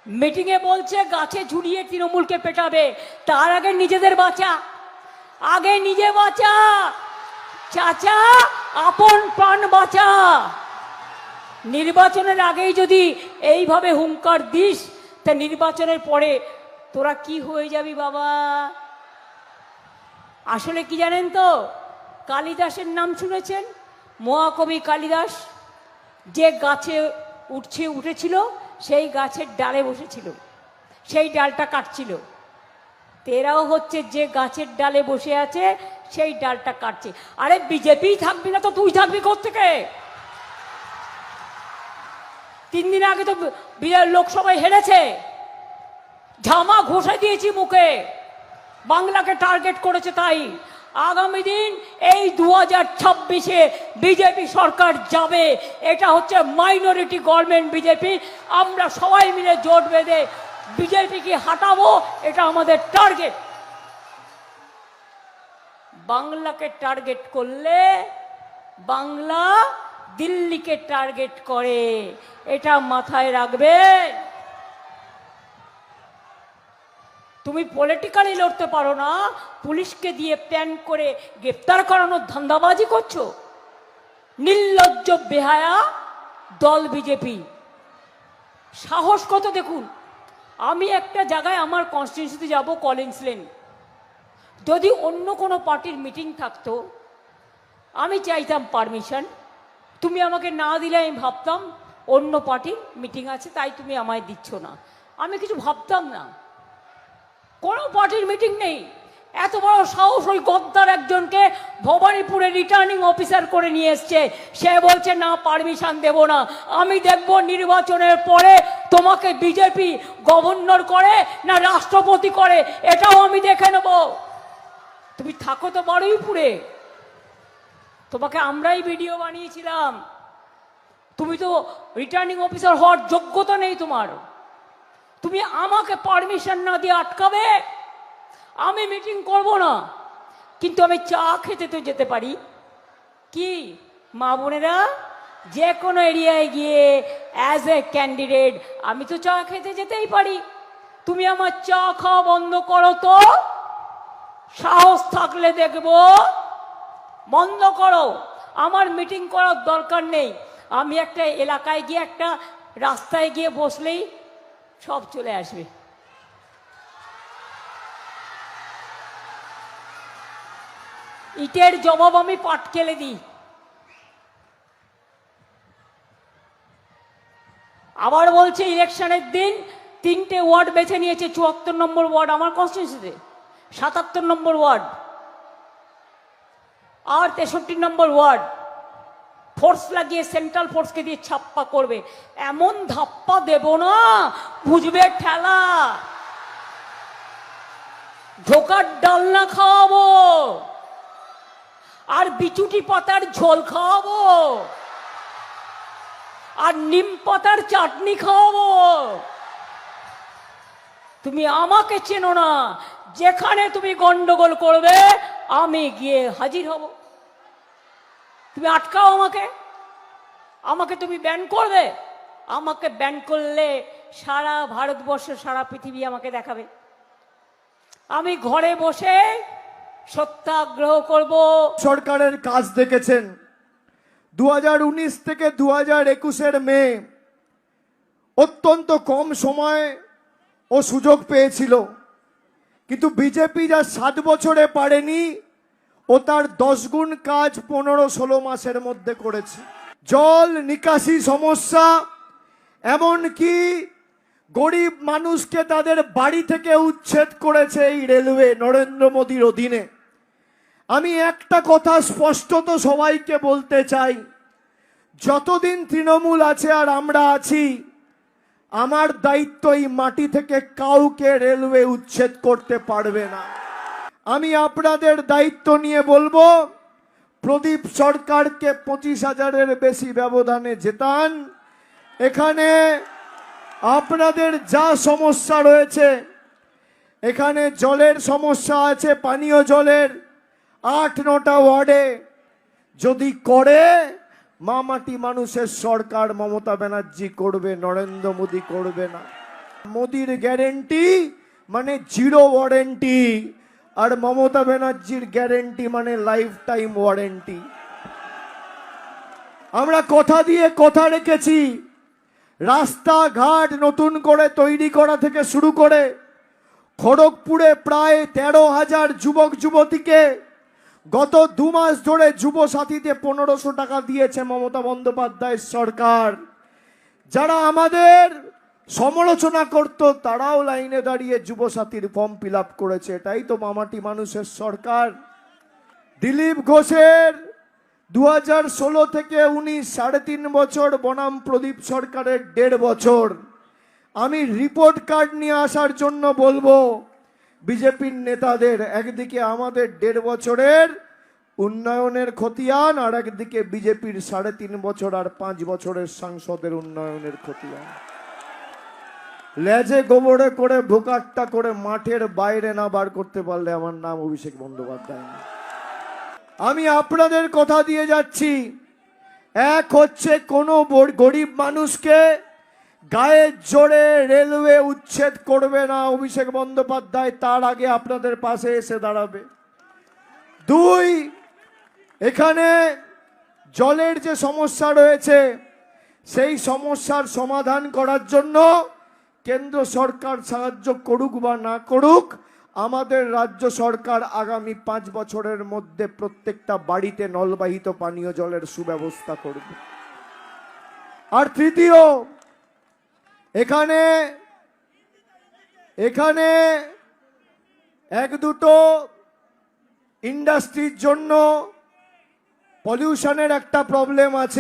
মিটিংয়ে বলছে গাছে ঝুলিয়ে তৃণমূলকে পেটাবে, তার আগে নিজেদের বাঁচা, আগে নিজে বাঁচা চাচা, আপন প্রাণ বাঁচা। নির্বাচনের আগেই যদি এইভাবে হুঙ্কার দিস, তা নির্বাচনের পরে তোরা কি হয়ে যাবি বাবা? আসলে কি জানেন তো, কালিদাসের নাম শুনেছেন? মহাকবি কালিদাস যে গাছে উঠেছিল, সেই গাছের ডালে বসেছিল, সেই ডালটা কাটছিল। তেরাও হচ্ছে যে গাছের ডালে বসে আছে, সেই ডালটা কাটছে। আরে বিজেপি থাকবি না তো তুই থাকবি কোত্থেকে? 3 দিন আগে তো লোকসভায় হেরেছে, ঝামা ঘষে দিয়েছি মুখে, বাংলাকে টার্গেট করেছে। তাই আগামী দিন এই 2026-এ বিজেপি সরকার যাবে। এটা হচ্ছে মাইনরিটি গভর্নমেন্ট বিজেপি। আমরা সবাই মিলে জোট বেঁধে বিজেপিকে হাঁটাবো, এটা আমাদের টার্গেট। বাংলাকে টার্গেট করলে বাংলা দিল্লিকে টার্গেট করে, এটা মাথায় রাখবে। তুমি পলিটিক্যালি লড়তে পারো না, পুলিশকে দিয়ে প্ল্যান করে গ্রেপ্তার করানোর ধান্দাবাজি করছো। নির্লজ্জ বেহায়া দল বিজেপি, সাহস কত দেখুন। আমি একটা জায়গায় আমার কনস্টিটিউন্সিতে যাব, কলিন্স লেন, যদি অন্য কোনো পার্টির মিটিং থাকতো, আমি চাইতাম পারমিশন, তুমি আমাকে না দিলে আমি ভাবতাম অন্য পার্টির মিটিং আছে, তাই তুমি আমায় দিচ্ছ না, আমি কিছু ভাবতাম না। কোনো পার্টির মিটিং নেই, এত বড় সাহস ওই গদ্দার একজনকে ভবানীপুরে রিটার্নিং অফিসার করে নিয়ে এসছে। সে বলছে না, পারমিশন দেব না, আমি দেখব নির্বাচনের পরে তোমাকে বিজেপি গভর্নর করে না রাষ্ট্রপতি করে, এটাও আমি দেখে নেব। তুমি থাকো তো বারুইপুরে, তোমাকে আমরাই ভিডিও বানিয়েছিলাম, তুমি তো রিটার্নিং অফিসার হওয়ার যোগ্যতা নেই তোমার। তুমি আমাকে পারমিশন না দিয়ে আটকাবে? আমি মিটিং করব না, কিন্তু আমি চা খেতে তো যেতে পারি। কি মা বোনেরা, যে কোনো এরিয়ায় গিয়ে অ্যাজ এ ক্যান্ডিডেট আমি তো চা খেতে যেতেই পারি। তুমি আমার চা খাওয়া বন্ধ করো তো, সাহস থাকলে দেখব। বন্ধ করো, আমার মিটিং করার দরকার নেই। আমি একটা এলাকায় গিয়ে, একটা রাস্তায় গিয়ে বসলেই সব চলে আসবে। ইটের জবাব আমি পাটকেলে দিই। আবার বলছে ইলেকশনের দিন 3টে ওয়ার্ড বেছে নিয়েছে, 74 নম্বর ওয়ার্ড আমার কনস্টিটিউন্সিতে, 77 নম্বর ওয়ার্ড আর 63 নম্বর ওয়ার্ড। ফোর্স লাগিয়ে সেন্ট্রাল ফোর্সকে দিয়ে ছাপ্পা করবে। এমন ধাপ্পা দেব না, বুঝবে ঠেলা। ঢোকার ডালনা খাওয়াবো, আর বিচুটি পাতার ঝোল খাওয়াবো, আর নিম পাতার চাটনি খাওয়াবো। তুমি আমাকে চেনো না, যেখানে তুমি গন্ডগোল করবে আমি গিয়ে হাজির হব। তুমি আটকাও আমাকে, আমাকে তুমি ব্যান করবে। আমাকে ব্যান করলে সারা ভারতবর্ষ, সারা পৃথিবী আমাকে দেখাবে। আমি ঘরে বসে সত্যাগ্রহ করব। সরকারের কাজ দেখেছেন 2019 থেকে 2021-এর মে অত্যন্ত কম সময় ও সুযোগ পেয়েছিল, কিন্তু বিজেপি যা 7 বছরে পারেনি ও তার 10 গুণ কাজ 15-16 মাসের মধ্যে করেছে। জল নিকাশি সমস্যা, এমনকি গরিব মানুষকে তাদের বাড়ি থেকে উচ্ছেদ করেছে এই রেলওয়ে নরেন্দ্র মোদীর অধীনে। আমি একটা কথা স্পষ্টত সবাইকে বলতে চাই, যতদিন তৃণমূল আছে আর আমরা আছি, আমার দায়িত্ব এই মাটি থেকে কাউকে রেলওয়ে উচ্ছেদ করতে পারবে না। আমি আপনাদের দায়িত্ব নিয়ে বলবো, প্রদীপ সরকারকে 25,000-এর বেশি ব্যবধানে জেতান। এখানে আপনাদের যা সমস্যা রয়েছে, এখানে জলের সমস্যা আছে, পানীয় জলের 8-9টা ওয়ার্ডে যদি করে, মামাটি মানুষের সরকার মমতা ব্যানার্জি করবে, নরেন্দ্র মোদী করবে না। মোদির গ্যারেন্টি মানে জিরো ওয়ারেন্টি, আর মমতা ব্যানার্জির গ্যারেন্টি মানে লাইফ টাইম ওয়ারেন্টি। আমরা কথা দিয়ে কথা রেখেছি। রাস্তাঘাট নতুন করে তৈরি করা থেকে শুরু করে খড়গপুরে প্রায় 13,000 যুবক যুবতীকে গত 2 মাস ধরে যুব সাথীতে 1500 টাকা দিয়েছে মমতা বন্দ্যোপাধ্যায়ের সরকার। যারা আমাদের সমালোচনা করত তারাও লাইনে দাঁড়িয়ে যুব সাথীর ফর্ম ফিল আপ করেছে। এটাই তো মামাটি মানুষের সরকার। দিলীপ ঘোষের 2016 থেকে 19 3.5 বছর বনাম প্রদীপ সরকারের 1.5 বছর। আমি রিপোর্ট কার্ড নিয়ে আসার জন্য বলবো বিজেপির নেতাদের, একদিকে আমাদের 1.5 বছরের উন্নয়নের খতিয়ান, আর একদিকে বিজেপির 3.5 বছর আর 5 বছরের সাংসদের উন্নয়নের খতিয়ান। লেজে গোবরে করে ভোকাট্টা করে মাঠের বাইরে না বার করতে পারলে আমার নাম অভিষেক বন্দ্যোপাধ্যায় না। আমি আপনাদের কথা দিয়ে যাচ্ছি, এক হচ্ছে কোনো গরিব মানুষকে গায়ের জোরে রেলওয়ে উচ্ছেদ করবে না অভিষেক বন্দ্যোপাধ্যায়, তার আগে আপনাদের পাশে এসে দাঁড়াবে। 2, এখানে জলের যে সমস্যা রয়েছে সেই সমস্যার সমাধান করার জন্য কেন্দ্র সরকার সাহায্য করুক বা না করুক, আমাদের রাজ্য সরকার আগামী 5 বছরের মধ্যে প্রত্যেকটা বাড়িতে নলবাহিত পানীয় জলের সুব্যবস্থা করবে। আর তৃতীয়, এখানে 1-2 ইন্ডাস্ট্রির জন্য পলিউশনের একটা প্রবলেম আছে।